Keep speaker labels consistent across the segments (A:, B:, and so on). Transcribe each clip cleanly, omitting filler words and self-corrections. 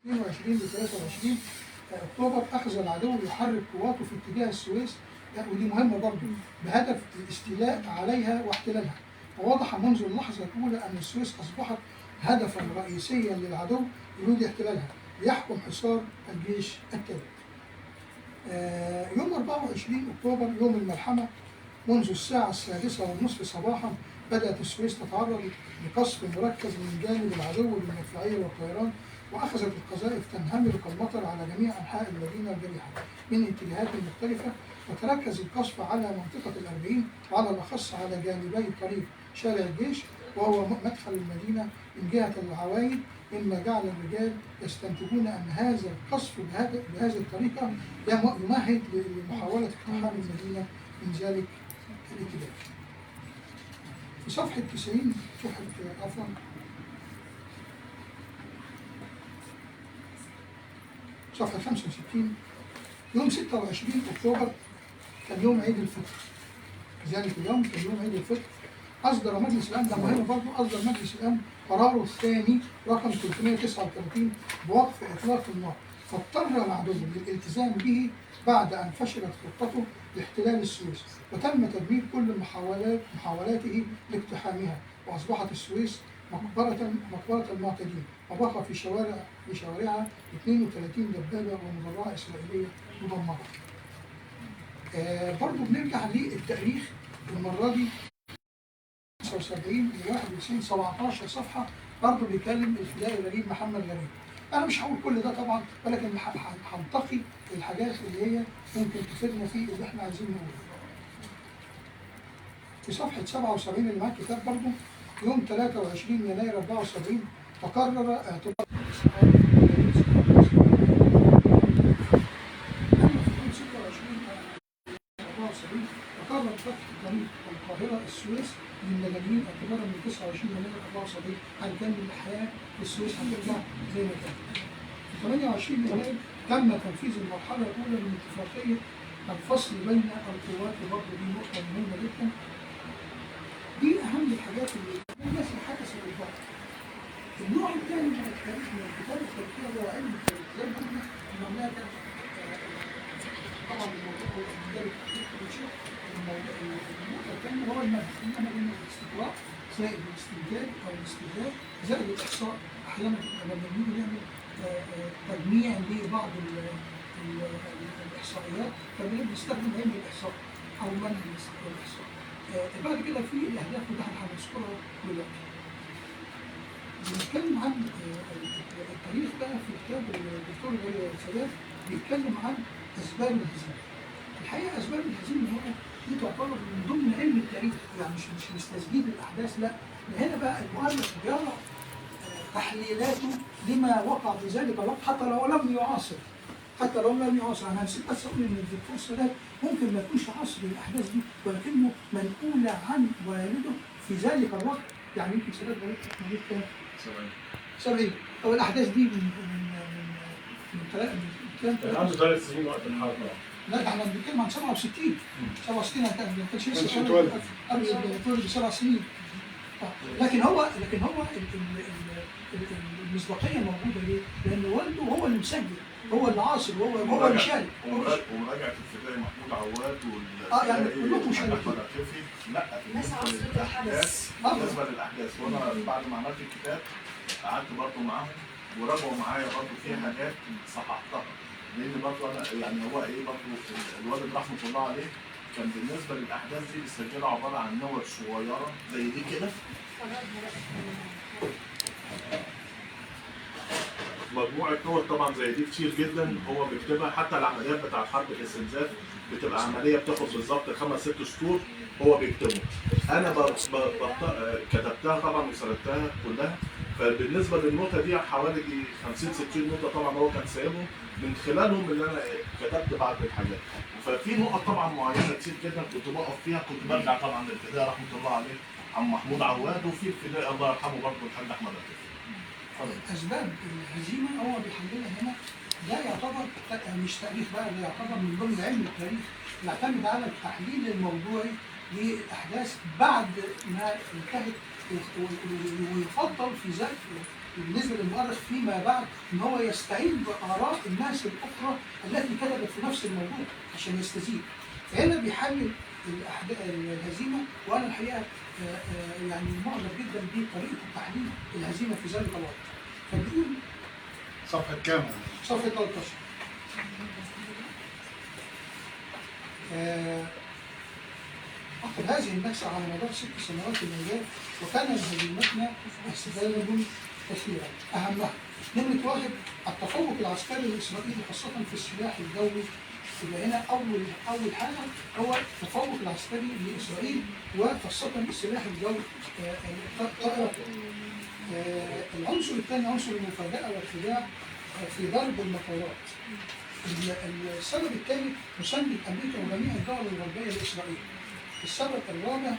A: 22 ل 23 اكتوبر اخذ العدو يحرك قواته في اتجاه السويس، ودي مهمه برضه، بهدف الاستيلاء عليها واحتلالها. ووضح منذ اللحظه الاولى ان السويس اصبحت هدفا رئيسيا للعدو يريد احتلالها ليحكم حصار الجيش الثالث. يوم 24 اكتوبر يوم الملحمه، منذ الساعه 6:30 صباحا بدات السويس تتعرض لقصف مركز من جانب العدو بالمدفعيه والطيران، واخذت القذائف تنهمر كالمطر على جميع انحاء المدينه الجريحه من اتجاهات مختلفه. وتركز القصف على منطقه الأربعين، وعلى الاخص على جانبي طريق شارع الجيش وهو مدخل المدينه من جهه العوايد، مما جعل الرجال يستنتجون ان هذا القصف بهذه الطريقه يمهد لمحاوله اقتحام المدينه من ذلك الاتجاه. في صفحه 90 صفحه 65 يوم 26 اكتوبر كان يوم عيد الفطر. ذلك اليوم كان يوم عيد الفطر. أصدر مجلس الأمن، ده مهم برضه، أصدر مجلس الأمن قراره الثاني رقم 339 بوقف إطلاق النار، فاضطر العدو للالتزام به بعد أن فشلت خطته لاحتلال السويس، وتم تدمير كل محاولاته لاقتحامها، وأصبحت السويس مقبرة المعتدين، وبقى في شوارعها 32 دبابة ومدرعة إسرائيلية مدمرة. برضه بنرجع للتاريخ المرة دي 75 ل 91 17 صفحة، برضه بيتكلم الفدائي الغريب محمد غريب. أنا مش هقول كل ده طبعا، ولكن هنتقي الحاجات اللي هي ممكن تفيدنا في اللي احنا عايزين نقوله. في صفحة 77 اللي معاك كتاب برضه، يوم 23 يناير 74 تقرر اعتبار تقرر فتح طريق القاهرة السويس للمدنيين اعتبارا من 29 يناير 74 هنكمل الحياة في السويس، هترجع زي ما كانت. في 28 يناير تم تنفيذ المرحلة الأولى من اتفاقية الفصل بين القوات، وبرضه دي نقطة مهمة جدا. دي أهم الحاجات اللي الناس اللي حدثت بالضبط. النوع الثاني من التاريخ من الكتاب التاريخية هو علم التاريخ، زي ما قلنا المملكة طبعا الموضوع هو مدرب تحقيق الشيء. النقطة الثانية هو المنهج، الاستقراء زائد الاستنتاج أو الاستدلال زائد الإحصاء. أحيانا لما بنيجي نعمل تجميع لبعض الإحصائيات فبنستخدم علم الإحصاء أو منهج الإحصاء. بعد كده في الأهداف اللي هنذكرها دلوقتي. بنتكلم عن التاريخ بقى في كتاب الدكتور سادات، بيتكلم عن أسباب الهزيمة. الحقيقة أسباب الهزيمة دي تعتبر من ضمن علم التاريخ، يعني مش تسجيل الأحداث، لا، هنا بقى المؤرخ بيرى تحليلاته لما وقع في ذلك الوقت حتى لو لم يعاصر. أنا نسيت بس أقول إن الدكتور سادات ممكن ما يكونش عاصر الأحداث دي، ولكنه منقولة عن والده في ذلك الوقت. يعني يمكن سادات موجود كام؟ 70. أو الأحداث دي من
B: عنده 3 سنين وقت الحرب.
A: لا، ده احنا بنتكلم عن 67. 67 ما كانش لسه قبل اتولد ب7 سنين. لكن هو المصداقيه موجوده ليه؟ لان والده هو اللي مسجل، هو اللي عاصر، هو اللي شارك.
C: ومراجعه الفدائي محمود عواد
A: يعني كلهم مشاركين.
C: احمد عفيفي، لا بالنسبه للاحداث، وانا بعد ما عملت الكتاب قعدت برضه معاهم وراجعوا معايا برضه في حاجات صححتها، لان برضه انا يعني هو ايه برضه الوالد رحمه الله عليه كان بالنسبه للاحداث دي بيسجلها عباره عن نوت صغيره زي دي كده، مجموعه نوت طبعا زي دي كتير جدا هو بيكتبها. حتى العمليات بتاعت حرب الاستنزاف بتبقى عمليه بتاخد بالظبط 5-6 سطور هو بيكتبهم. انا كتبتها طبعا وسردتها كلها. فبالنسبه للنوتة دي حوالي 50-60 نوتة طبعا هو كان سايبهم، من خلالهم اللي انا كتبت بعض الحاجات. ففي نقط طبعا معينه كتير جدا كنت بقف فيها، كنت برجع طبعا للفدائي رحمه الله عليه عم محمود عواد، وفي الفدائي الله يرحمه برضه الحاج احمد عفيفي.
A: اسباب الهزيمه هو بيحللها هنا، ده يعتبر مش تاريخ بقى، ده يعتبر من ضمن علم التاريخ، يعتمد على التحليل الموضوعي للاحداث بعد ما انتهت، ويفضل في ذلك بالنسبه للمؤرخ فيما بعد ان هو يستعين باراء الناس الاخرى التي كتبت في نفس الموضوع عشان يستزيد. فهنا بيحلل الهزيمه، وانا الحقيقه يعني معجب جدا بطريقه التحليل الهزيمه في ذلك الوقت. فبيقول
D: صفحة كام؟
A: صفحه 13 أخذ هذه النكسة على مدار 6 سنوات الإنجاز، وكان لهزيمتنا أسباب كثيرة أهمها نمرة 1 التفوق العسكري الإسرائيلي خاصة في السلاح الجوي. يبقى هنا أول حاجة هو التفوق العسكري لإسرائيل وخاصة السلاح الجوي الطائرة. العنصر الثاني عنصر المفاجأة والخداع في ضرب المطارات. السبب الثاني مساندة أمريكا وجميع الدول الغربية لإسرائيل. السبب الرابع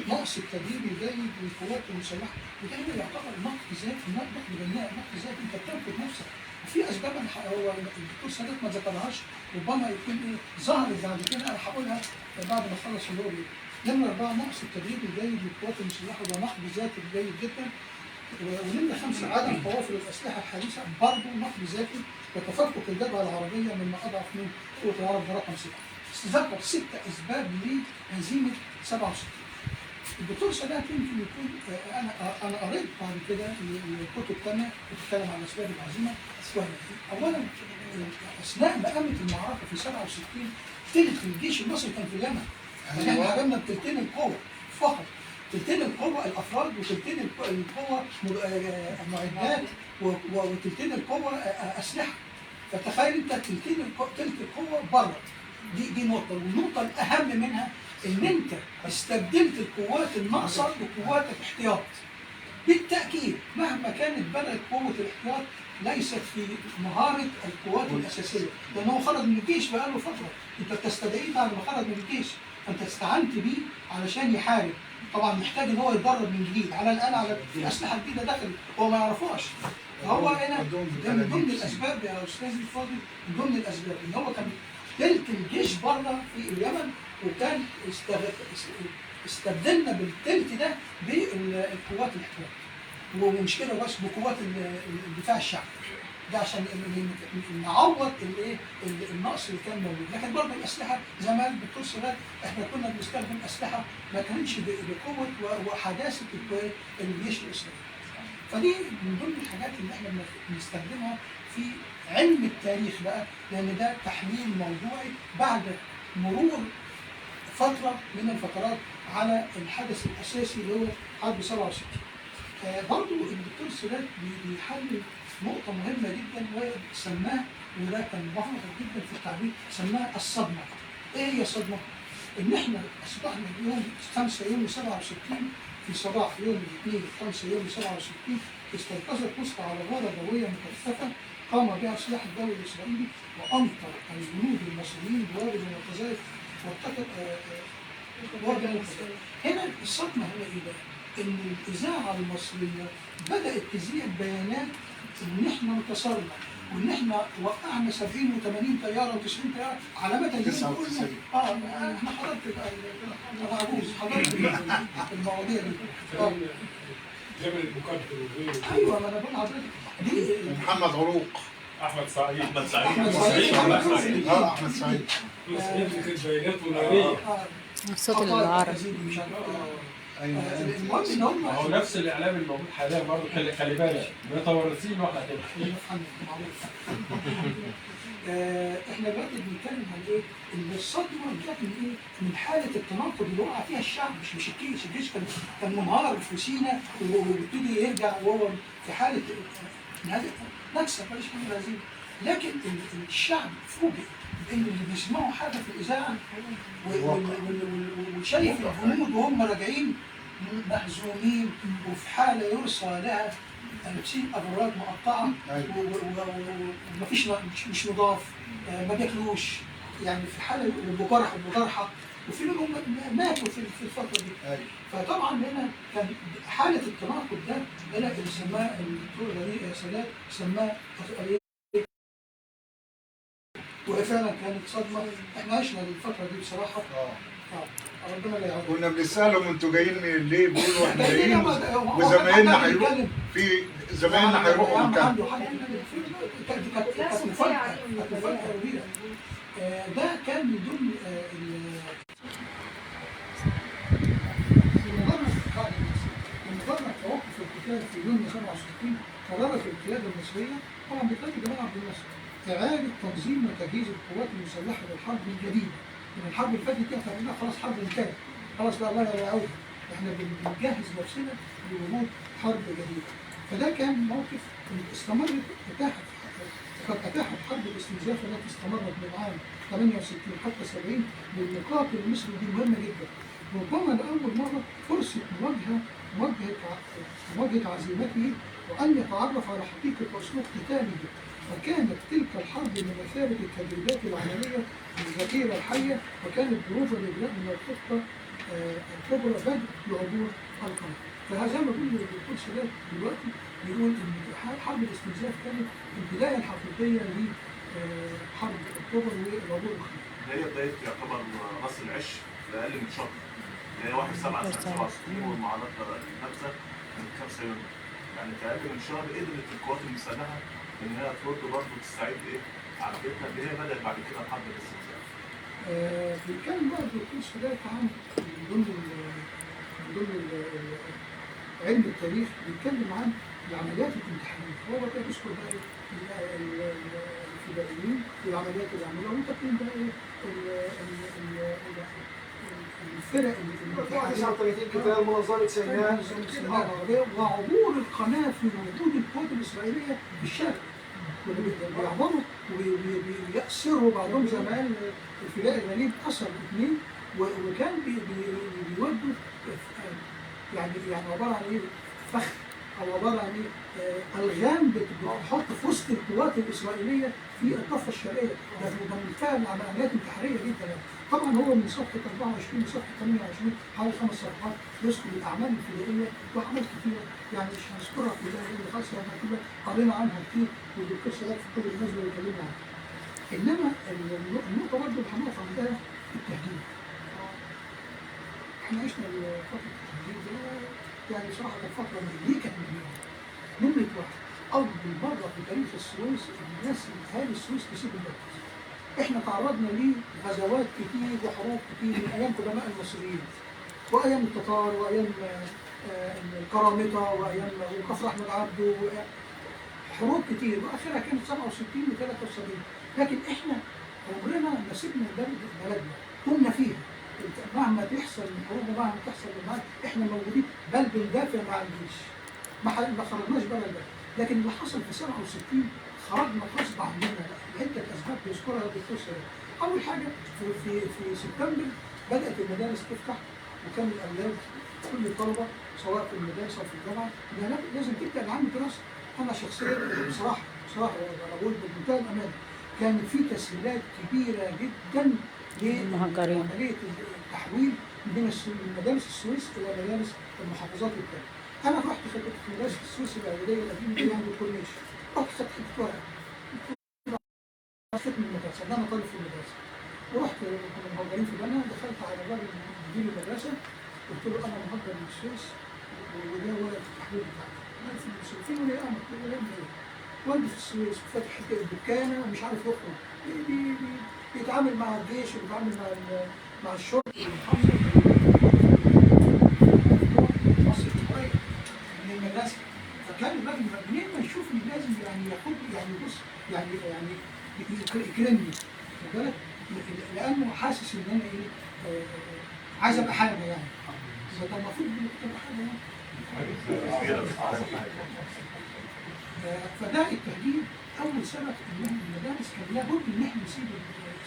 A: نقص التدريب الجيد للقوات المسلحة، وده يعتبر نقد ذاتي، نقد بناء، نقد ذاتي، أنت بتنقد نفسك. وفي أسباب هو الدكتور سادات ما ذكرهاش، ربما يكون ظهرت بعد كده، أنا هقولها بعد ما أخلص اللي هو بيقول. نمرة 4 نقص التدريب الجيد للقوات المسلحة وده نقد ذاتي جيد جدا. ونمرة 5 عدم توافر الأسلحة الحديثة برضه نقد ذاتي وتفكك الجبهة العربية مما أضعف من قوة العرب. ده رقم 6. ذكر 6 أسباب لهزيمة 67. الدكتور سادات يمكن يكون أنا قريت بعد كده الكتب ثانية بتتكلم عن أسباب الهزيمة. أولا أثناء ما قامت المعركة في 67 تلت الجيش المصري كان في اليمن. يعني احنا عملنا بتلتين القوة فقط، تلتين القوة الأفراد وتلتين القوة معدات وتلتين القوة أسلحة. فتخيل أنت تلت القوة بره. دي نقطة، والنقطة الأهم منها إن أنت استبدلت القوات الناقصة بقوات الاحتياط. بالتأكيد مهما كانت بدأت قوة الاحتياط ليست في مهارة القوات الأساسية، لأنه خرج من الجيش بقاله فترة، أنت بتستدعيه بعد ما خرج من الجيش، فأنت استعنت بيه علشان يحارب. طبعا محتاج إن هو يتدرب من جديد، على الآن على الأسلحة الجديدة دخل هو ما يعرفوش. فهو هنا من ضمن الأسباب يا أستاذي الفاضل، من ضمن الأسباب إن هو كان تلت الجيش بره في اليمن، وكان استبدلنا بالتلت ده بالقوات الاحتياط، ومش كده بس بقوات الدفاع الشعبي. ده عشان نعوض النقص اللي كان موجود. لكن برضه الاسلحه زي ما قال الدكتور سادات احنا كنا بنستخدم اسلحه ما كانتش بقوه وحداثه الجيش الاسرائيلي. فدي من ضمن الحاجات اللي احنا بنستخدمها في علم التاريخ بقى، لان ده تحليل موضوعي بعد مرور فتره من الفترات على الحدث الاساسي اللي هو حرب 67. برضه الدكتور سادات بيحلل نقطة مهمة جدا وسماه، وده كان مغلق جدا في التعبير، سماه الصدمة. ايه هي الصدمة؟ ان احنا اصبحنا يوم 5 يوليو 67 في صباح يوم الاثنين 5 يوليو 67 استيقظت مصر على غارة جوية مكثفة قام بها السلاح الجوي الاسرائيلي وامطر الجنود المصريين بوابل وقذائف وارتكب وابل. هنا الصدمة هنا ايه بقى؟ ان الاذاعة المصرية بدأت تذيع بيانات ان احنا انتصرنا وان احنا وقعنا 70 و80 طياره و90 طياره على مدى اليوم كله. احنا حضرت حضرت المواضيع دي.
B: جبل المكبر وغيره.
A: ايوه ما انا بقول لحضرتك دي
D: محمد عروق،
B: احمد سعيد.
C: احمد سعيد.
D: احمد سعيد.
B: كانت بيانات وناريه.
E: الصوت العربي.
A: المهم ان هم
B: هو نفس الاعلام الموجود حاليا برضه، خلي بالك متورطين واحنا كده.
A: احنا دلوقتي بنتكلم عن ايه؟ ان الصدمه جت من ايه؟ من حاله التناقض اللي وقع فيها الشعب، مش الجيش. الجيش كان منهار في سيناء وبيبتدي يرجع وهو في حاله نكسه ماليش حاجه هزيمه. لكن الشعب فوجئ بان اللي بيسمعوا حاجه في الاذاعه وشايف الجنود وهم راجعين مهزومين وفي حاله يرسى لها لابسين ابراج مقطعه ومفيش مش نضاف، ما بياكلوش، يعني في حاله وجرحى وفي منهم ماتوا في الفتره دي. فطبعا هنا كان حاله التناقض ده اللي سماه الدكتور سادات سماه، وفعلا كانت صدمه. احنا عشنا الفتره دي بصراحه ربنا لا يعود.
D: كنا بنسالهم انتوا جايين ليه؟ بيقولوا احنا جايين وزمايلنا هيروحوا في زمايلنا هيروحوا مكان.
A: كانت مفاجأة كبيرة. ده كان من ضمن بمجرد توقف القتال في يونيو 67 قررت القيادة المصرية طبعا بقيادة جمال عبد الناصر إعادة تنظيم وتجهيز القوات المسلحة للحرب الجديدة. من الحرب اللي فاتت دي اعتبرناها خلاص حرب انتهت، خلاص بقى الله لا يعود، احنا بنجهز نفسنا لوجود حرب جديدة. فده كان موقف استمرت أتاحت حرب الاستنزاف التي استمرت من عام 68 حتى 70 للمقاتل المصري دي مهمة جدا. ربما لأول مرة فرصة مواجهة عزيمته وأن يتعرف على حقيقة أسلوب قتاله. فكانت تلك الحرب بمثابة التدريبات العملية الذخيرة الحية، وكانت ظروف الإجلاء من الخطة الكبرى بدء لعبور القمر. فهذا ما بيقول الدكتور سادات دلوقتي بيقول إن حرب الاستنزاف كانت البداية الحقيقية لحرب أكتوبر والعبور القمر.
C: هي بداية يعتبر راس العش لأقل من شهر، اللي هي 1/7/67 والمعارضة النبذة كانت 5 يونيو. يعني في أقل من شهر قدرت القوات المسلحة إنها ترد برضه وتستعيد عربيتها اللي هي بدأت بعد كده حرب الاستنزاف.
A: بيتكلم بقى الدكتور سادات عن من ضمن علم التاريخ، بيتكلم عن العمليات الانتحارية. هو بقى بيذكر بقى الفدائيين والعمليات اللي عملوها، وتقييم بقى الفرق الانتحارية
F: 39 قتال منظمة سيناء
A: العربية وعبور القناة في وجود القوات الإسرائيلية بالشارع. بيعبروا ويأسروا بعضهم زمان. الفدائي الغريب أسر 2 وكان بيودوا يعني عبارة عن إيه؟ فخ أو عبارة عن إيه؟ ألغام بتحط في وسط القوات الإسرائيلية في الضفة الشرقية. ده بالفعل عمليات انتحارية جدا. طبعا هو من صفحة 24 لصفحة 28 حوالي 5 صفحات يذكر الأعمال الفدائية وأعمال كثيرة، يعني مش هنذكرها كلها لأن خلاص احنا كده قرينا عنها كتير والدكتور سادات في كل النازل اللي اتكلمنا عنها. إنما النقطة برضه اللي هنقف عندها التهديد. احنا عشنا فترة التهديد يعني صراحة كانت فترة دي كانت مهمة. نمرة واحد، أول مرة في تاريخ السويس الناس أهالي السويس تسيب البلد. احنا تعرضنا لغزوات كتير وحروب كتير من ايام قدماء المصريين وايام التتار وايام الكرامطه وايام وكفر احمد عبده، حروب كتير واخرها كانت 67 و 73. لكن احنا عمرنا ما سيبنا بلدنا، كنا فيها مهما تحصل من حروب ومهما تحصل من معارك احنا موجودين، بل بندافع مع الجيش. ما خرجناش بره البلد. لكن اللي حصل في 67 خرجنا غصب عننا عدة أسباب يذكرها الدكتور سادات. أول حاجة في سبتمبر بدأت المدارس تفتح، وكان الأولاد كل الطلبة سواء في المدارس أو في الجامعة لازم تبدأ العام الدراسي. أنا شخصيا بصراحة أنا بقول بمنتهى الأمان كان في تسهيلات كبيرة جدا لعملية التحويل من مدارس السويس إلى مدارس المحافظات الثانية. أنا رحت في مدارس السويس الإعدادية القديمة دي عند الكورنيش، رحت خدت ورقة من المدرسة، أنا طالب في المدرسة، ورحت كنا مهاجرين في بنا، دخلت على الراجل مدير المدرسة قلت له أنا مهاجر من السويس وده ورقة التحويل بتاعتي. أنا في السويس، فين ولي أمر؟ قلت له يا ابني إيه؟ والدي في السويس وفاتح دكانة ومش عارف يخرج، بيتعامل مع الجيش وبيتعامل مع الشرطة مصر شوية من المدرسة. فكان الراجل منين ما يشوفني لازم يعني ياخد يعني يبص يعني يكرمني، خد بالك؟ لأنه حاسس إن أنا إيه عايز أبقى حاجة يعني. ده المفروض إنك تبقى حاجة يعني. فده التهديد أول سبب إن المدارس كان لابد إن إحنا نسيب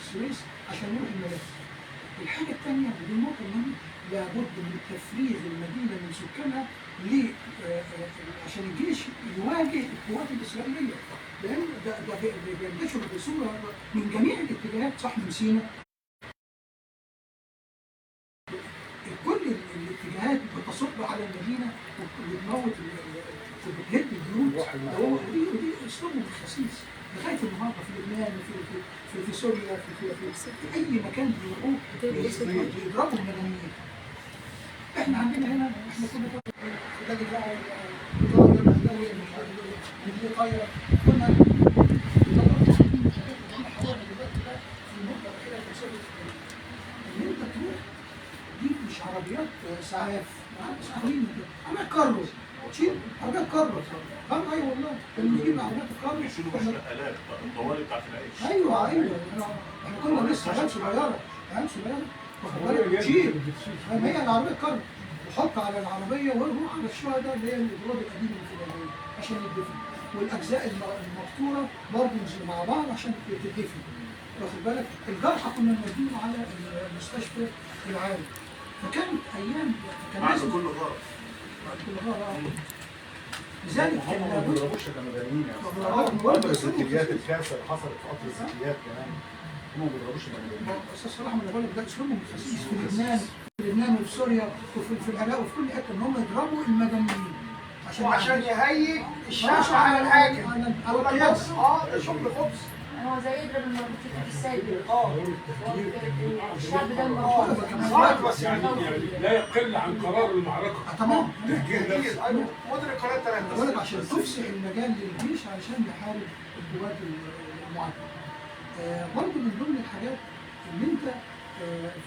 A: السويس عشان نروح المدارس. الحاجة الثانية ودي النقطة المهمة، لابد من تفريغ المدينة من سكانها عشان الجيش يواجه القوات الإسرائيلية، لأن ده بينتشر بصورة من جميع الاتجاهات، صح، من سيناء كل الاتجاهات بتصب على المدينة وبتموت وبتهد البيوت. ودي أسلوبهم الخسيس. لغايه النهارده في لبنان في سوريا في اي مكان بيروحوه بيضربوا المدنيين. احنا عندنا هنا احنا كنا ده بيطلعوا اللي طايره كنا ان انت تروح دي مش عربيات اسعاف، عربيات كارو تشيل عربيات كارو. ايوه والله كنا بنجيب عربيات الكارو
C: يشيلوا مش نقلات الطوالي بتاعت العيش.
A: ايوه احنا كنا لسه عيال صغيره واخد بالك تشيل ما هي العربيه كارو وحط على العربيه وروح على الشويه ده اللي هي الادوار القديمه اللي في العربيه عشان يدفن، والاجزاء المقطوره برضه مع بعض عشان تدفن. واخد بالك الجرحى كنا نوديهم على المستشفى العالي. فكانت ايام كان
C: بعد
A: لازم
C: كل غرض.
A: لذلك
D: هم ما بيضربوش كمدنيين يعني. الزكريات الكارثه اللي حصلت في قطر الزكريات كمان هم ما بيضربوش كمدنيين.
A: استاذ صلاح انا بقول لك ده اسلوبهم الخسيس في لبنان وفي سوريا وفي العراق وفي كل حته ان هم يضربوا المدنيين
F: وعشان يهيج الشعب على الحاكم
A: على القياس.
F: ده شغل خبز.
G: هو زي يضرب المربوطين في السيد. الشعب ده
F: بس
B: يعني لا يقل عن قرار المعركه.
A: تمام.
F: ايوه مدرك قناه 3
A: بقول لك عشان تفسح المجال للجيش علشان يحارب القوات المعاديه. برضه من ضمن الحاجات ان انت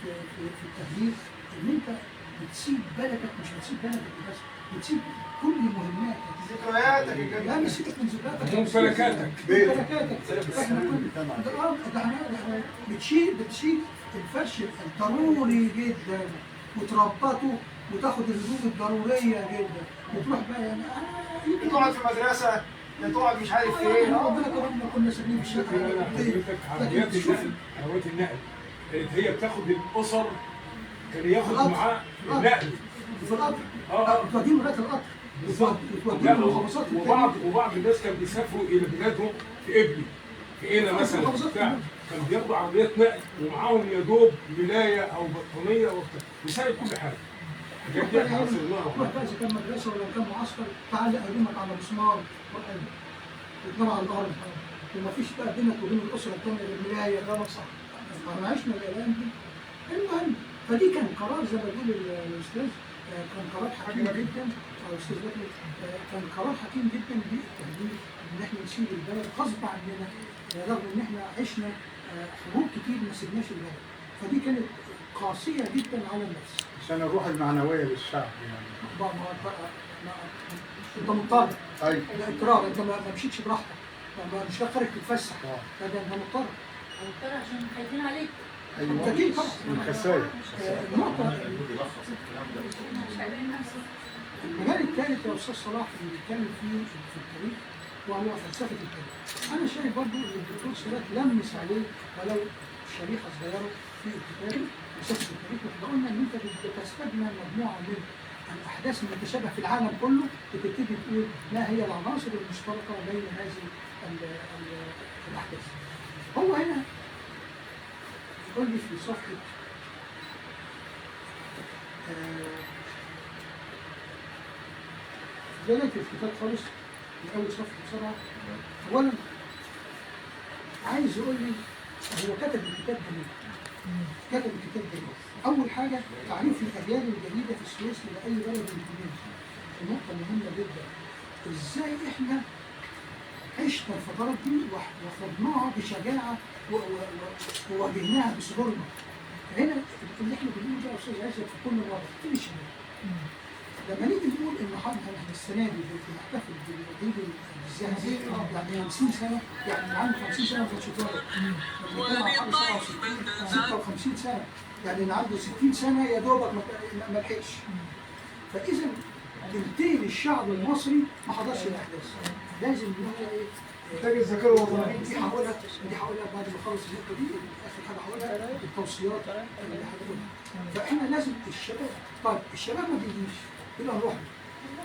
A: في التهجير ان انت بتسيب بلدك، مش بتسيب بلدك بس، بتسيب كل مهماتك
F: ذكرياتك
A: لا مش سيبك من ذكرياتك
B: ممتلكاتك
A: احنا كنا بتشيل الفرش الضروري جدا وتربطه وتاخد الهدوم الضروريه جدا وتروح بقى يعني
F: تقعد في مدرسه تقعد مش عارف فين.
A: ربنا كرمنا كنا ساكنين في الشقه.
B: عربيات النقل كانت هي بتاخد الاسر، كان ياخد معاه النقل
A: في القطر بتوديهم لغايه القطر
B: لا، وبعض الناس كانوا بيسافروا الى بلادهم في ابني في قنا مثلا بتاع، كانوا بياخدوا عربيات نقل ومعاهم يا دوب ملايه او بطانيه او بتاع، بيساعد كل حاجه.
A: تروح بقى اذا كان مدرسه ولا كان معسكر تعلق هدومك على مسمار وتنام على الارض ومفيش بقى بينك وبين الاسره الثانيه الملايه. كلامك صح. احنا عشنا الايام دي. المهم فدي كان قرار زي ما بيقول الاستاذ كان قرار حكيم جدا او استاذ بكري كان قرار حكيم جدا بالتهديد ان احنا نسيب البلد غصب عننا رغم ان احنا عشنا حروب كتير ما سيبناش البلد. فدي كانت قاسيه جدا على النفس
D: عشان الروح المعنويه للشعب يعني.
A: انت مضطر.
D: ايوه.
A: ده اضطرار، انت ما مشيتش براحتك، مش خارج تتفسح. ده انت مضطر.
G: مضطر عشان خايفين عليك.
D: ايوه.
A: اكيد طبعا.
D: الخسائر.
A: النقطه المجال الثالث يا استاذ صلاح اللي بيتكلم فيه في التاريخ وهو فلسفه التاريخ. انا شايف برضه ان الدكتور سيرات لمس عليه ولو شريحه صغيره في الكتاب فلسفه التاريخ. واحنا قلنا ان انت بتستجمع مجموعه من الاحداث المتشابهه في العالم كله وتبتدي تقول ما هي العناصر المشتركه بين هذه الاحداث. هو هنا يقول لي في صفحه بداية الكتاب خالص من أول صفحة بسرعة. أولا عايز يقول لي هو كتب الكتاب ده ليه؟ كتب الكتاب ده ليه؟ أول حاجة تعريف الأجيال الجديدة في السويس لأي بلد مسلم. نقطة مهمة جدا. إزاي إحنا عشنا الفترات دي وخدناها بشجاعة وواجهناها بصدورنا. هنا اللي إحنا بنقول ده يا أستاذ عايز في كل مرة فين الشباب؟ لما نيجي نقول ان احنا السنه دي بنحتفل بالعيد الذهبي يعني 50 سنه، يعني اللي عنده 50 سنه ما كانش اتولد. لما كان حوالي 56 سنه، يعني اللي عنده 60 سنه يا دوبك ما لحقش. فاذا تلتين الشعب المصري ما حضرش الاحداث. لازم نقول ايه؟
F: محتاج الذاكره الوطنيه.
A: دي هقولها بعد ما اخلص النقطه دي. اخر حاجه هقولها التوصيات اللي هتقولها. فاحنا لازم الشباب، طيب الشباب ما بيجيش يبقى نروح.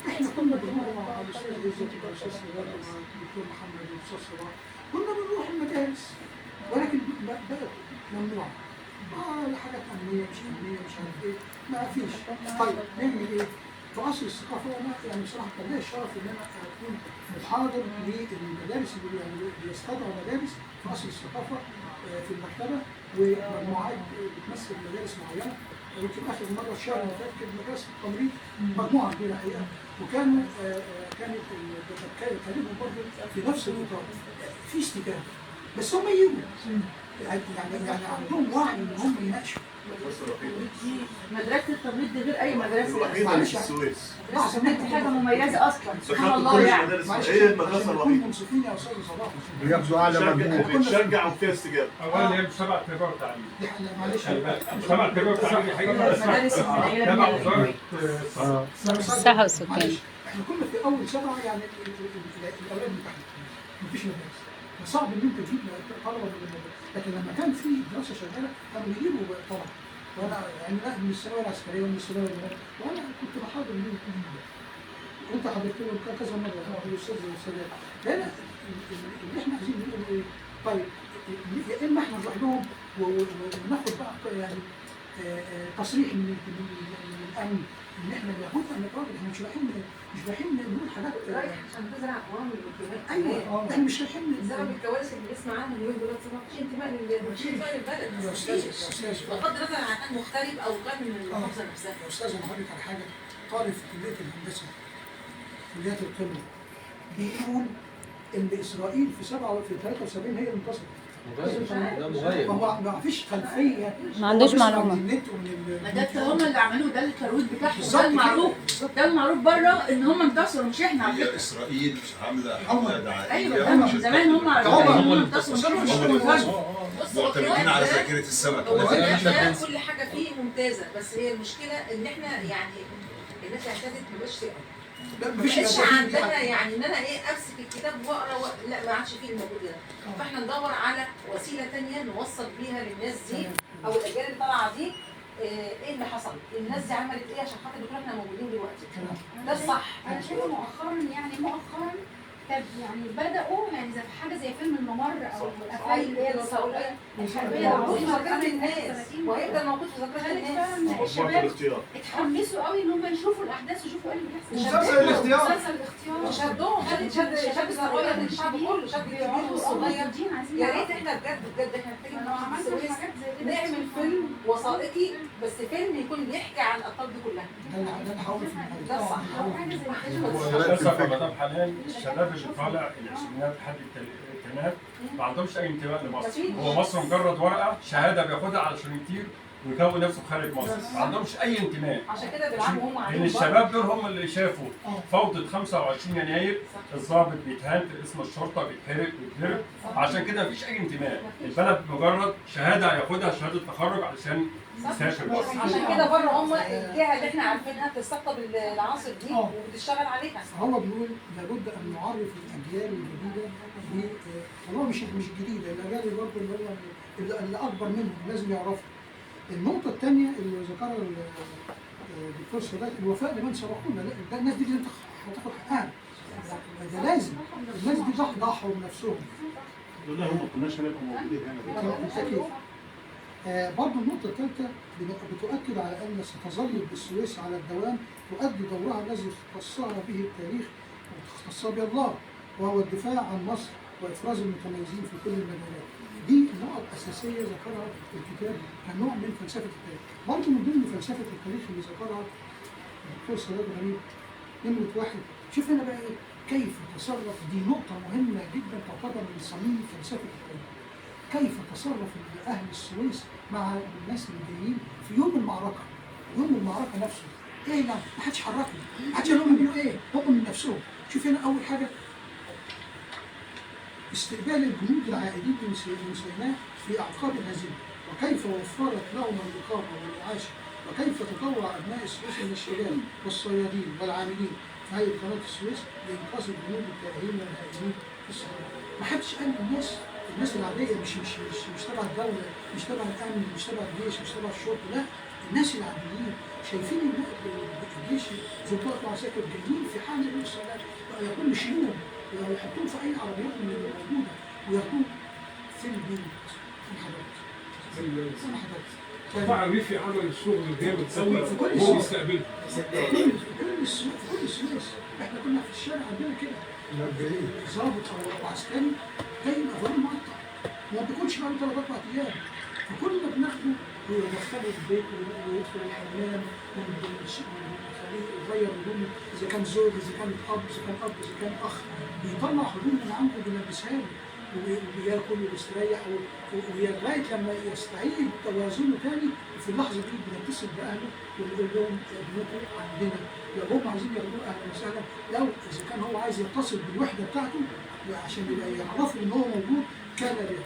A: احنا كنا بنروح مع الاستاذ عزت والاستاذ سيدات ومع الدكتور محمد والاستاذ صلاح، كنا بنروح المدارس ولكن بقت ممنوعه. حاجات امنيه مش امنيه مش عارف ايه، ما فيش. طيب نعمل ايه؟ في قصر الثقافه. وانا يعني بصراحه كان ليا الشرف ان انا اكون محاضر للمدارس اللي يعني بيستدعوا مدارس في قصر الثقافه في المكتبه، ومجموعات بتمثل مدارس معينه. يمكن اخر مره الشهر اللي فات كانت مدرسه التمريض مجموعه كبيره حقيقه، وكانوا كانت كلمهم برضه في نفس الاطار في استجابه، بس هم يجوا يعني عندهم وعي ان هم يناقشوا.
G: مدرسة التمريض دي غير أي مدرسة.
C: الوحيدة اللي في السويس.
G: دي حاجة مميزة أصلا سبحان
C: بحب
G: الله
C: كل
G: يعني.
C: المدارس هي المدرسة الوحيدة.
A: منصفين يا استاذ صلاح.
D: بياخدوا اعلى مجموع.
C: بتشجع وفيها استجابة.
B: اولا هي مش تبع تربيه وتعليم.
A: معلش
B: مش تبع تربيه وتعليم، دي حاجه
G: المدارس المنيلة
B: تبع
G: من
B: وزاره
E: الصحة والسكان.
A: معلش احنا كنا في اول سبعه يعني الاولاد متحدين مفيش مدارس، صعب ان انت تجيب طلبه من المدارس، لكن لما كان في دراسه شغاله كانوا بيجيبوا طلبه. وانا يعني من الثانويه العسكريه ومن الثانويه الجامعيه، وانا كنت بحاضر منهم وانت حضرت لهم كذا مره الاستاذ والسادات. هنا اللي احنا عايزين نقول ايه؟ طيب يا اما احنا نروح لهم وناخد بقى يعني تصريح من الامن ان احنا لابد ان نقابل، احنا مش رايحين نقول حاجات
G: رايح عشان تزرع قوام الانتماء.
A: ايوه احنا مش رايحين
G: بسبب الكوارث اللي بنسمع عنها اليوم دول ما فيش انتماء للبلد.
A: يا استاذ
G: بغض النظر عن ان مغترب او كان من المحافظه نفسها.
A: يا استاذ انا هقول لك على حاجه. طالب في كليه الهندسه كليات القمه بيقول ان اسرائيل في 73 هي اللي انتصرت.
H: ده مغير.
A: ما فيش خلفيه،
E: ما عندوش
A: هو بيسمع
E: معلومة.
A: من النت ومن
G: ما ده هم اللي عملوه، ده الترويج بتاعهم،
A: بالظبط
G: ده المعروف.
A: بالظبط.
G: ده المعروف بره ان هم انتصروا مش احنا على
I: هي
G: فكره.
I: اسرائيل عامله حمله دعائيه.
G: ايوه ده من زمان هم عارفين ان هم انتصروا مش احنا.
I: معتمدين على ذاكره السمك.
G: هو احنا كل حاجه فيه ممتازه، بس هي المشكله ان احنا يعني الناس اعتادت ما بقاش تقرا. ما بقاش عندنا يعني ان انا ايه امسك الكتاب واقرا لا ما عادش فيه الموجود ده. فاحنا ندور على وسيله ثانيه نوصل بيها للناس دي او الاجيال اللي طالعه دي ايه اللي حصل؟ الناس دي عملت ايه عشان خاطر نكون احنا موجودين دلوقتي؟ ده الصح.
J: انا شايفه مؤخرا طب يعني بدأوا يعني زي حاجه زي فيلم الممر او الافلام اللي هي الحربيه
G: موجود في
J: العظيمه
G: ذاكره الناس وهيفضل موجود في ذاكره الناس.
J: الشباب اتحمسوا قوي ان هم يشوفوا الاحداث ويشوفوا ايه اللي بيحصل.
F: مسلسل الاختيار.
J: مسلسل الاختيار
G: شدهم شد الصغير الشعب كله شد الكبير والصغير. يا ريت احنا بجد احنا محتاجين نعمل السويس نعمل فيلم وثائقي بس فيلم يكون بيحكي عن الابطال دي كلها.
A: ده انا هقول في
G: ده الصح.
B: للاسف مدام حنان الشباب اللي طالع العشرينات لحد الثلاثينات ما عندهمش اي انتماء لمصر. هو مصر مجرد ورقه شهاده بياخدها علشان يطير ويكون نفسه خارج مصر، ما عندهمش اي انتماء.
G: عشان كده بيلعبوا هم
B: لان الشباب دول هم اللي شافوا فوضى 25 يناير، الضابط بيتهان في اسم الشرطه بيتحرق ويتهرب، عشان كده مفيش اي انتماء. البلد مجرد شهاده هياخدها شهاده تخرج علشان يسافر مصر.
G: عشان كده بره هم الجهه اللي احنا عارفينها بتستقطب العناصر دي وبتشتغل عليها.
A: هو بيقول لابد ان نعرف الاجيال الجديده هو مش الجديده، الاجيال برضه اللي اكبر منهم لازم يعرفوا. النقطه الثانيه اللي ذكرها الدكتور سادات الوفاء لمن سبقونا. لا الناس دي لازم هتاخد حقها، ده لازم. الناس دي ضحوا بنفسهم.
C: لا هم ما كناش هنبقى موجودين هنا.
A: برضه النقطة الثالثة بتؤكد على أن ستظل بالسويس على الدوام تؤدي دورها الذي اختصها به التاريخ واختصها به الله، وهو الدفاع عن مصر وإفراز المتميزين في كل المجالات. دي نقط أساسية ذكرها في الكتاب كنوع من فلسفة التاريخ. برضه من ضمن فلسفة التاريخ اللي ذكرها الدكتور سادات غريب نمرة واحد. شوف هنا بقى إيه؟ كيف تصرف. دي نقطة مهمة جدا تعتبر من صميم فلسفة التاريخ. كيف تصرف أهل السويس مع الناس اللي جايين في يوم المعركة. يوم المعركة نفسه إيه؟ لا ما حدش حركهم، ما حدش قال لهم يعملوا إيه، هم من نفسهم. شوف هنا أول حاجة استقبال الجنود العائدين من سيناء في أعقاب الهزيمة، وكيف وفرت لهم الإقامة والإعاشة، وكيف تطوع أبناء السويس من الشباب والصيادين والعاملين في هيئة قناة السويس لإنقاذ الجنود التائهين والهائمين في الصحراء. ما حدش قال الناس العادية مش تبع الدولة، مش تبع الأمن، مش تبع الجيش، مش تبع الشرطة، لا الناس العاديين شايفين إن الجيش ضباط وعساكر جايين في حال الصلاة يقوم يشيلوهم ويحطوهم في أي عربيات من اللي موجودة وياخدوهم في البيوت.
B: قطاع الريفي عمل الشغل الجامد قوي
A: في كل
B: وهو بيستقبلهم.
A: كل كل السويس احنا كنا في الشارع عندنا كده ظابط او عسكري جاي اغرام مقطع ما بيكونش بقى له 3 4 ايام، فكنا بناخده ويدخله البيت ويدخل الحمام ونخليه يغير هدومه اذا كان زوج اذا كان اب اذا كان اب اذا كان اخ، بيطلع هدوم من عنده وبيلبسها له وبياكل وبيستريح ولغايه لما يستعيد توازنه تاني. وفي اللحظه دي بنتصل باهله ونقول لهم ابنكم عندنا، لو هم عايزين ياخدوه اهلا وسهلا، لو اذا كان هو عايز يتصل بالوحده بتاعته عشان يبقى يعرفوا ان هو موجود كان به،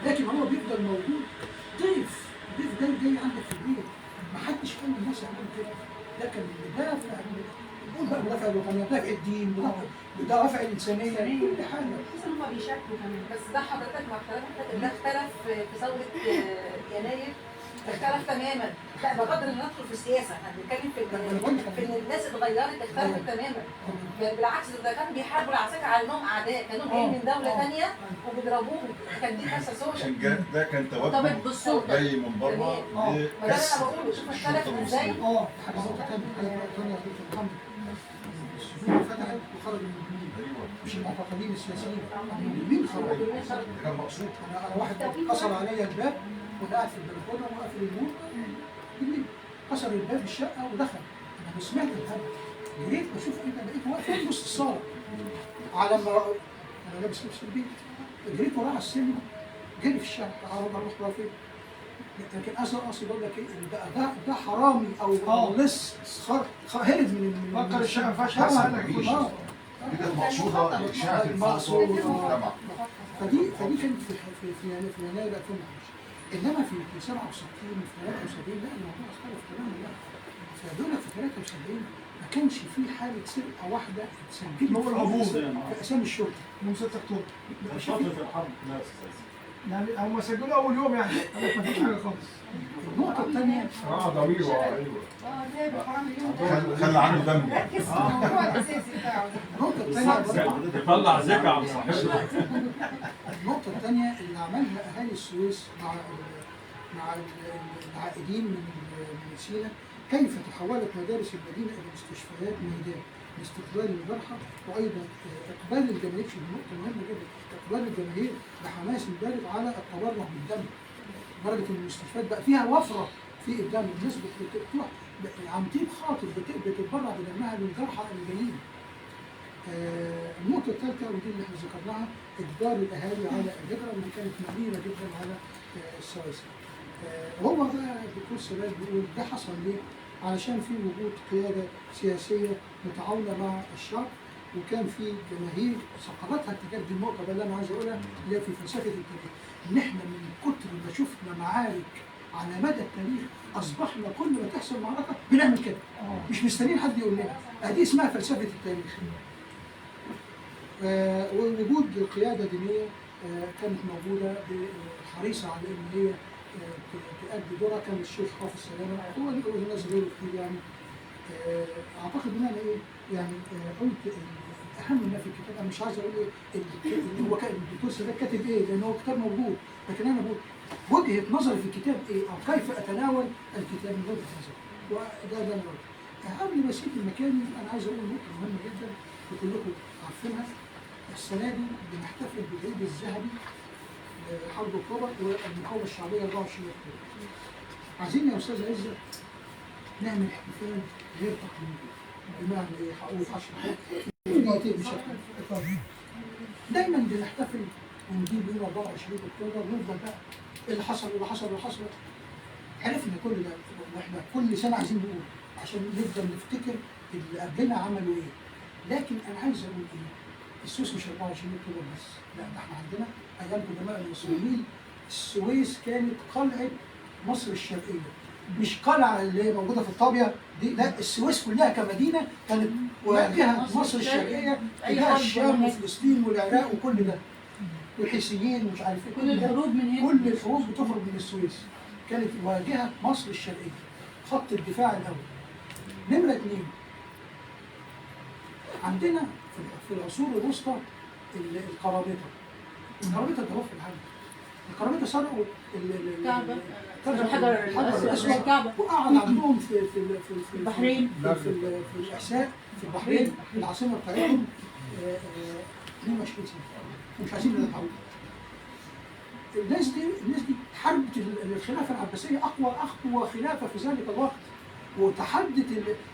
A: لكن هو بيفضل موجود ضيف جاي عندك في البيت. ما حدش قال للناس يعملوا كده، ده كان بدافع نقول بقى بدافع الوطنيه، بدافع الدين، بدافع الانسانيه، كل حاجه.
J: خصوصا هم بيشاركوا كمان.
G: بس ده حضرتك مع اختلاف ده اختلف في ثوره يناير، اختلف تماما. لا بغض النظر ندخل في السياسه، احنا بنتكلم في ان الناس اتغيرت، اختلفت تماما. يعني بالعكس ده كانوا بيحاربوا العساكر على انهم اعداء، كانوا جايين من دوله ثانيه وبيضربوهم، كان دي كارثه سوداء.
I: عشان ده كان توجه جاي من بره
G: فده انا بقول شوف اختلف ازاي.
A: حاجه نقطه ثانيه محمد، السجون فتحت وخرج المجرمين، مش المعتقلين السياسيين، المجرمين خرجوا.
I: كان مقصود.
A: انا واحد كسر عليا الباب وانا قاعد في البلكونه وقافل النور بالليل، كسر الباب الشقه ودخل، انا سمعت الهبل، جريت بشوف ايه ده، لقيته واقف في نص الصاله على ما انا لابس لبس البيت، جريت وراه على السلم، جري في الشارع، اروح بقى فين؟ لكن اقصد اقول لك ايه، ده حرامي او لص هرب من
F: فكر الشقه ما فيهاش
I: دي المقصوده انشاء الفوضى في المجتمع.
A: فدي كانت في يناير 2011، انما في 67 وفي 73 لا الموضوع اختلف تماما. لا فدول في 73 ما كانش في حاله سرقه واحده اتسجلت في اسامي الشرطه
F: يوم 6 اكتوبر
B: فتره الحرب ناس
F: يعني هم سجلوا اول يوم، يعني ما فيش حاجه خالص.
A: النقطه الثانيه
B: ضميره
J: زي بحرام اليوم
I: خلى عنده دم.
J: ركز في الموضوع الاساسي بتاعه.
A: النقطه الثانيه
B: يطلع ذكاء على صاحبه.
A: النقطة الثانية اللي عملها أهالي السويس مع العائدين من سيناء، كيف تحولت مدارس المدينة إلى مستشفيات ميدان لاستقبال الجرحى، وأيضا إقبال الجماهير في نقطة مهمة جدا، إقبال الجماهير بحماس بالغ على التبرع بالدم، لدرجة إن المستشفيات بقى فيها وفرة في الدم، الناس بتروح عن طيب خاطر بتتبرع بدمها للجرحى الجايين. النقطة الثالثة ودي اللي احنا ذكرناها، إجبار الأهالي على الهجرة، ودي كانت مريرة جدا على السواسي. هو بقى الدكتور سلال بيقول ده حصل ليه؟ علشان في وجود قيادة سياسية متعاونة مع الشعب، وكان في جماهير ثقافتها تجاه دي النقطة بقى اللي أنا عايز أقولها اللي هي في فلسفة التاريخ، إن إحنا من كتر ما شفنا معارك على مدى التاريخ أصبحنا كل ما تحصل معركة بنعمل كده، مش مستنيين حد يقول لنا، دي اسمها فلسفة التاريخ. ووجود قيادة دينية كانت موجودة حريصة على إن هي تؤدي دورها، كان الشيخ حافظ سلامة هو اللي ناس غيره كتير يعني. أعتقد إن أنا إيه يعني قلت أهم ما في الكتاب، أنا مش عايز أقول إيه هو كان الدكتور سلامة كاتب إيه لأن هو كتاب موجود، لكن أنا بقول وجهة نظري في الكتاب إيه أو كيف أتناول الكتاب من وجهة نظري، وده اللي أنا قلته. قبل ما أسيب المكان أنا عايز أقول نقطة مهمة جدا وكلكم عارفينها. السنة دي بنحتفل بالعيد الذهبي لحرب أكتوبر والمقاومة الشعبية 24 أكتوبر. عايزين يا أستاذ عزت نعمل احتفال غير تقليدي، بمعنى إيه؟ هقول 10 دقايق مش أكتر. دايما بنحتفل ونجيب يوم 24 أكتوبر ونفضل بقى اللي حصل واللي حصل واللي حصل. عرفنا كل ده واحنا كل سنة عايزين نقول عشان نفضل نفتكر اللي قبلنا عملوا إيه. لكن أنا عايز أقول إيه؟ السويس مش 24 أكتوبر بس، لا ده احنا عندنا ايام قدماء المصريين السويس كانت قلعه مصر الشرقيه، مش قلعه اللي هي موجوده في الطابيه دي، لا السويس كلها كمدينه كانت واجهه مصر الشرقيه تجاه الشام وفلسطين والعراق وكل ده والحيثيين ومش عارف ايه،
J: كل الحروب من هنا،
A: كل الحروب بتخرج من السويس، كانت واجهه مصر الشرقيه، خط الدفاع الاول. نمره 2 عندنا في العصور الوسطى القرابطه ده في العالم، القرامطه سرقوا
E: كعبة.
A: الحجر الاسود وقعد عندهم في
E: البحرين.
A: في الاحساء في البحرين في العاصمه بتاعتهم 22 سنه ومش عايزين يتعودوا. الناس دي حاربت الخلافه العباسيه، اقوى خلافه في ذلك الوقت، وتحدت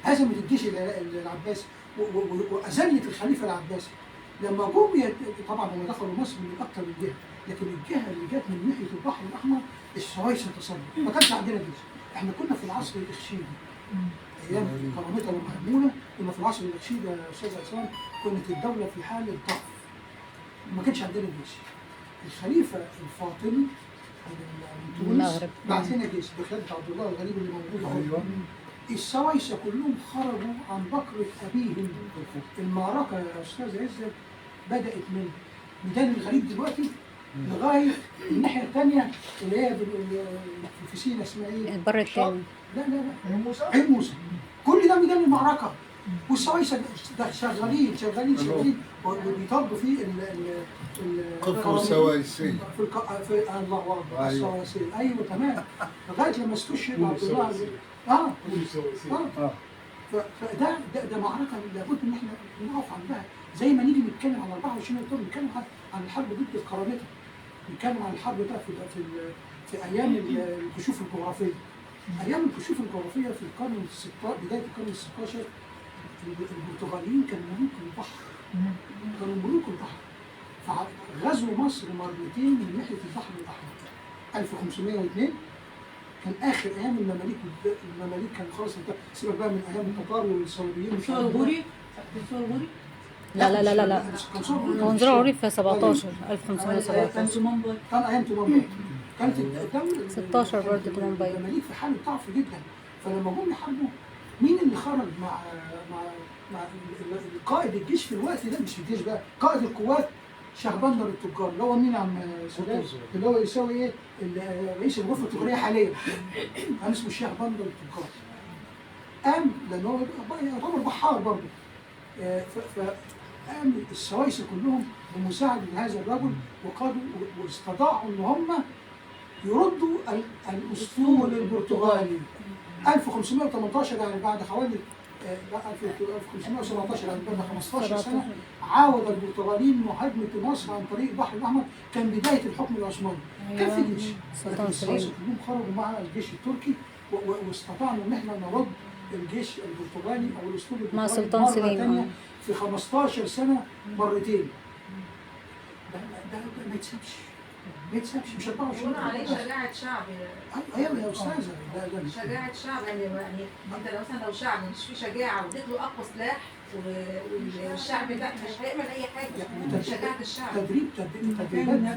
A: هزمت الجيش العباسي واذلت الخليفه العباسي. لما جم طبعا هم دخلوا مصر من اكثر من جهه، لكن الجهه اللي جت من ناحيه البحر الاحمر السويس تصدر، ما كانش عندنا جيش. احنا كنا في العصر الاخشيدي ايام القرامطه والمأمونه، كنا في العصر الاخشيدي يا استاذ عصام، كانت الدوله في حاله ضعف، ما كانش عندنا جيش. الخليفه الفاطمي من تونس بعت لنا جيش بقياده عبد الله الغريب اللي موجود اهو. السويسه كلهم خرجوا عن بكره ابيهم. المعركه يا استاذ عزت بدات من ميدان الغريب دلوقتي لغايه الناحيه الثانيه اللي هي في سينا اسمها ايه؟
E: البر الثاني.
A: لا عين موسى. كل ده ميدان المعركه، والسويسه شغالين وبيطردوا في
D: قفر السويسي
A: في الله اكبر السويسي. ايوه تمام، لغايه لما استشهد عبد الله. فده معركه لابد ان احنا نقف عندها، زي ما نيجي نتكلم عن 24 اكتوبر نتكلم عن الحرب ضد القرامطه، نتكلم عن الحرب ده في ايام الكشوف الجغرافيه. ايام الكشوف الجغرافيه في القرن بدايه القرن ال 16 البرتغاليين كانوا ملوك البحر، كانوا ملوك البحر، فغزوا مصر مرتين من ناحيه البحر الاحمر. 1502 كان اخر ايام المماليك كان خلاص، سيبك بقى من ايام التتار والصليبيين.
E: منصور الغوري؟ لا منصور الغوري في 17 1517
A: كان ايام تومنباي، كانت الدوله
E: 16 برضه تومنباي.
A: المماليك في حاله ضعف جدا. فلما جم يحاربوا، مين اللي خرج مع قائد الجيش في الوقت ده؟ مش الجيش بقى، قائد القوات شهبندر التجار، اللي هو مين يا عم سلطان؟ اللي هو يساوي ايه؟ رئيس الغرفه التجاريه حاليا، كان اسمه شهبندر التجار. قام لان هو يعتبر بحار برضه، فقام السويسه كلهم بمساعده هذا الرجل، وقادوا واستطاعوا ان هم يردوا الاسطول البرتغالي. 1518 يعني بعد حوالي 1517 يعني بعد 15 سنه عاود البرتغاليين مهاجمه مصر عن طريق البحر الاحمر. كان بدايه الحكم العثماني، كان في جيش، لكن السويسه كلهم خرجوا مع الجيش التركي واستطعنا ان احنا نرد الجيش البرتغالي او الاسطول
E: مع
A: البرتغالي
E: سلطان
A: مره
E: سليم
A: ثانيه في 15 سنه مرتين. ده ما يتسابش، مش 24
G: عليه شجاعة شعب.
A: ايوه يا استاذه،
G: شجاعة شعب يعني انت لو مثلا شعب مش فيه شجاعة واديت له اقوى سلاح والشعب ده مش هيعمل اي حاجة. يعني شجاعة الشعب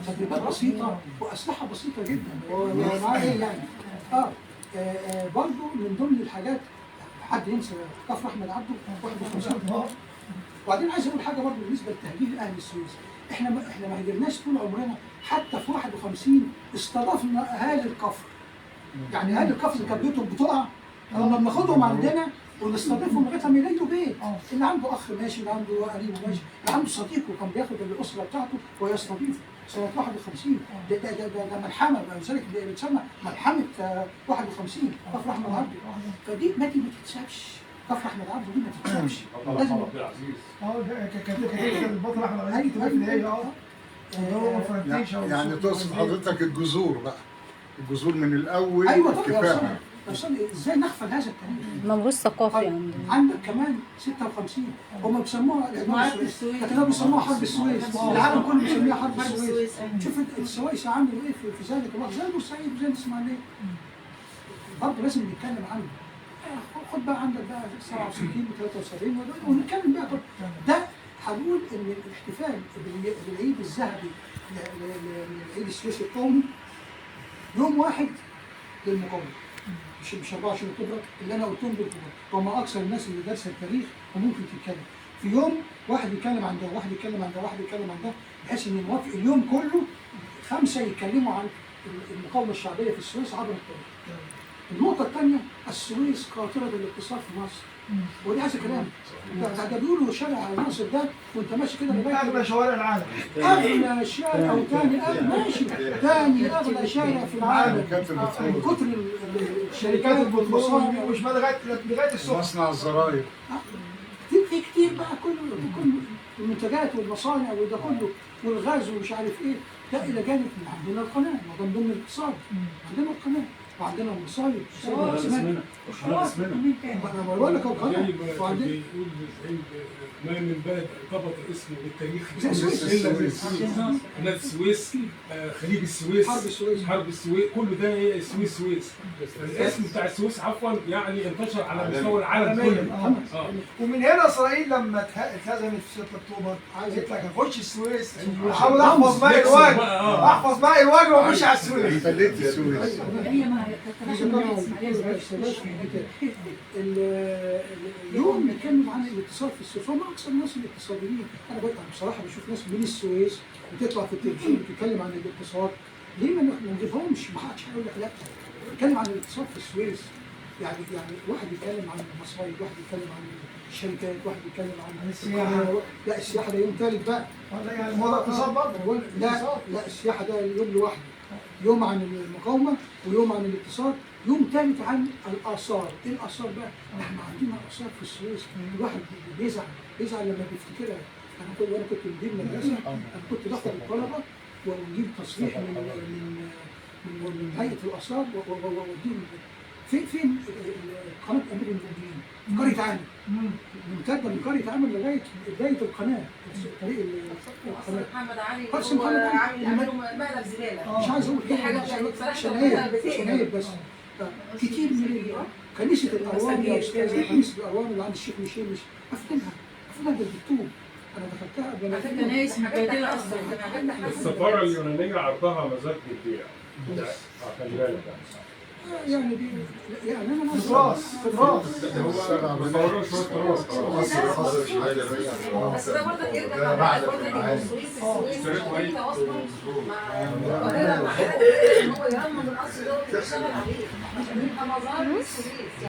A: تدريبات بسيطة واسلحة بسيطة جدا. معاه ايه يعني؟ برضه من ضمن الحاجات، حد ينسى كفر احمد عبده 51. وبعدين عايز اقول حاجة برضه بالنسبة لتهجير اهل السويس. احنا ما هجرناش طول عمرنا، حتى في 51 استضفنا اهالي الكفر. يعني اهالي الكفر اللي كانت بيوتهم بتقع كنا بناخدهم عندنا ونستضيفهم لغايه ما يلاقوا بيت. اللي عنده اخ ماشي، اللي عنده قريب ماشي، اللي عنده صديق وكان بياخد الاسره بتاعته ويستضيفه. سنه 51 ده ملحمه، ولذلك بتسمى ملحمه 51 كفر احمد عبده. فدي ما تتسابش، كفر احمد عبده دي ما تتسابش. لازم
F: كان البطل احمد عزيز كتبت اللي هي
D: يعني تقصد حضرتك الجذور بقى، الجذور من الاول.
A: ايوه
D: كفايه.
A: ازاي نغفل هذا التاريخ؟
E: موروث ثقافي يعني.
A: عندك كمان 56 هم بيسموها حرب السويس، لكن هم بيسموها حرب السويس، العالم كله بيسميها حرب السويس. شوف السويس عملوا ايه في ذلك الوقت، زي بورسعيد وزي الاسماعيليه. برضه لازم نتكلم عنه. خد بقى عندك بقى 67 و73 ونتكلم بقى. ده هنقول ان الاحتفال بالعيد الذهبي لعيد السويس القومي يوم واحد للمقاومه، مش 24 اكتوبر اللي انا قلتهم دول. وما اكثر الناس اللي دارسه التاريخ وممكن تتكلم في يوم واحد يتكلم عن ده، واحد يتكلم عن ده، واحد يتكلم عن ده، بحيث ان نوافق اليوم كله 5 يتكلموا عن المقاومه الشعبيه في السويس عبر التاريخ. النقطه الثانيه، السويس قاطره الاقتصاد في مصر، ودي عايزه كلام. ده بيقولوا شارع ناصر ده وانت ماشي كده لغايه
F: اغلى شوارع العالم،
A: اغلى شارع او ثاني اغلى، ماشي ثاني اغلى شارع في العالم من كتر
F: شركات البترول مش لغايه الصبح.
D: مصنع الزراير.
A: في كتير بقى كل المنتجات والمصانع وده كله والغاز ومش عارف ايه، ده الى جانب من عندنا القناه، ما ضمن الاقتصاد عندنا القناه وعندنا المصايب انا بقول لك القناه وعندنا
B: بيقول ما من بلد ارتبط اسمه بالتاريخ قناه السويس، خليج السويس، حرب السويس، كل ده هي السويس. الاسم بتاع السويس عفوا يعني انتشر على مستوى العالم كله.
F: ومن هنا اسرائيل لما اتهزمت في 6 اكتوبر قالت لك اخش السويس احاول احفظ ماء الوجه، احفظ ماء الوجه واخش على السويس.
D: خليت السويس.
A: اليوم نتكلم عن الاقتصاد في السويس، هم اكثر الناس الاقتصاديين. انا بصراحه بشوف ناس من السويس بتطلع في التلفزيون بتتكلم عن الاقتصاد، ليه ما نجيبهمش؟ ما حدش هيقول لك لا. نتكلم عن الاقتصاد في السويس، يعني واحد يتكلم عن المصايب، واحد يتكلم عن الشركات، واحد يتكلم عن
F: السياحه.
A: لا السياحه ده يوم ثالث بقى.
F: يعني هو الاقتصاد برضه.
A: لا السياحه ده يوم لوحده، يوم عن المقاومه ويوم عن الاقتصاد، يوم ثالث عن الاثار. ايه الاثار بقى؟ احنا عندنا اثار في السويس الواحد بيزعل لما بيفتكرها. وانا كنت مدير مدرسه، انا كنت باخد الطلبه ونجيب تصريح من هيئه الاثار واوديهم فين قناه امير المؤمنين في قريه عامر، ممتده من قريه عامر لغايه بدايه القناه، طريق القناه.
G: محمد علي
A: قصر محمد علي
G: عامل مقلب زباله.
A: مش عايز اقول
G: دي حاجه
A: شناير بس كتير من كنيسه الاروان يا استاذ، كنيسه الاروان اللي عند الشيخ ميشيل مش قافلينها بالدكتور. انا دخلتها قبل ما
G: كنايس مبادئ اصلا.
B: السفاره اليونانيه عرضها مزاد للبيع. خلي بالك
A: يعني دي يعني انا
F: تراث
G: بس ده برضه يرجع برضه السويس تواصلوا مع القاهره، مع هو يرمم الاصل دوت ويشتغل عليه عشان يبقى مزار السويس.